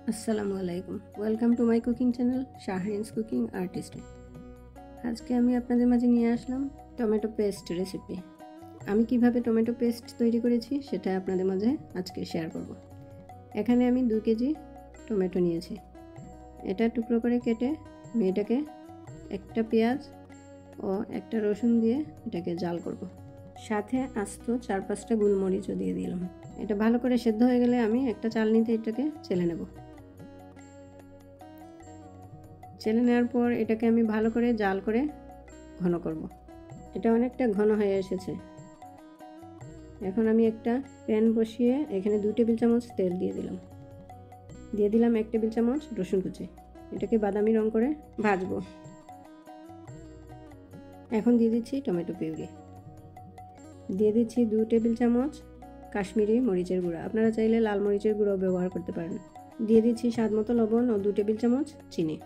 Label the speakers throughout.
Speaker 1: আসসালামু আলাইকুম, welcome to my cooking channel Shahrin's cooking artist. আজকে আমি আপনাদের মাঝে নিয়ে আসলাম টমেটো পেস্ট রেসিপি। আমি কিভাবে টমেটো পেস্ট তৈরি করেছি সেটা আপনাদের মাঝে আজকে শেয়ার করব। এখানে আমি 2 কেজি টমেটো নিয়েছি। এটা টুকরো করে কেটে আমি এটাকে একটা পেঁয়াজ ও একটা রসুন দিয়ে এটাকে জাল করব। সাথে আস্ত 4-5টা গোলমরিচও দিয়ে দিলাম। এটা ভালো করে সেদ্ধ হয়ে গেলে আমি একটা চালনিতে এটাকে চেলে নেব। চেলে নেওয়ার পর এটাকে আমি ভালো করে জাল করে ঘন করব। এটা অনেকটা ঘন হয়ে এসেছে। এখন আমি একটা প্যান বসিয়ে এখানে 2 টেবিল চামচ তেল দিয়ে দিলাম 1 টেবিল চামচ রসুন কুচি। এটাকে বাদামি রং করে ভাজবো। এখন দিয়ে দিচ্ছি টমেটো পিউরি, দিয়ে দিচ্ছি 2 টেবিল চামচ কাশ্মীরি মরিচের গুঁড়া, আপনারা চাইলে লাল মরিচের গুঁড়ো ব্যবহার করতে পারেন। দিয়ে দিচ্ছি স্বাদ মতো লবণ ও 2 টেবিল চামচ চিনি,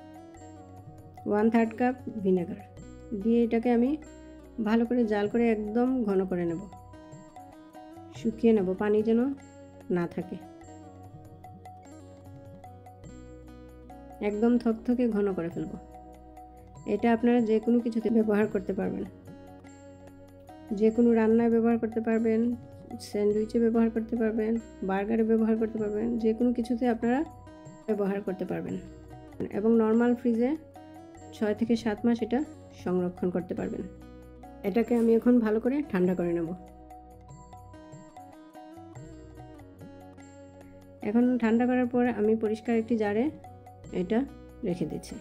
Speaker 1: 1/3 কাপ ভিনেগার দিয়ে এটাকে আমি ভালো করে জাল করে একদম ঘন করে নেব, শুকিয়ে নেব, পানি যেন না থাকে। একদম থকথকে ঘন করে ফেলব। এটা আপনারা যে কোনো কিছুতে ব্যবহার করতে পারবেন, যে কোনো রান্নায় ব্যবহার করতে পারবেন, স্যান্ডউইচে ব্যবহার করতে পারবেন, বার্গারে ব্যবহার করতে পারবেন, যে কোনো কিছুতে আপনারা ব্যবহার করতে পারবেন এবং নর্মাল ফ্রিজে 6 থেকে 7 মাস এটা সংরক্ষণ করতে পারবেন। এটাকে আমি এখন ভালো করে ঠান্ডা করে নেব। এখন ঠান্ডা করার পর আমি পরিষ্কার একটি জারে এটা রেখে দিচ্ছি।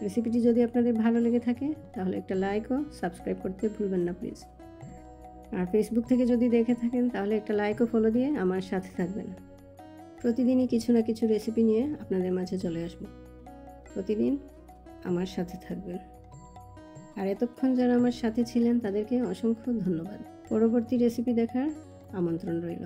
Speaker 1: রেসিপিটি যদি আপনাদের ভালো লেগে থাকে তাহলে একটা লাইক ও সাবস্ক্রাইব করতে ভুলবেন না প্লিজ। আর ফেসবুক থেকে যদি দেখে থাকেন তাহলে একটা লাইক ও ফলো দিয়ে আমার সাথে থাকবেন। প্রতিদিনই কিছু না কিছু রেসিপি নিয়ে আপনাদের মাঝে চলে আসব। প্রতিদিন আমার সাথে থাকবেন। আর এতক্ষণ যারা আমার সাথে ছিলেন তাদেরকে অসংখ্য ধন্যবাদ। পরবর্তী রেসিপি দেখার আমন্ত্রণ রইল।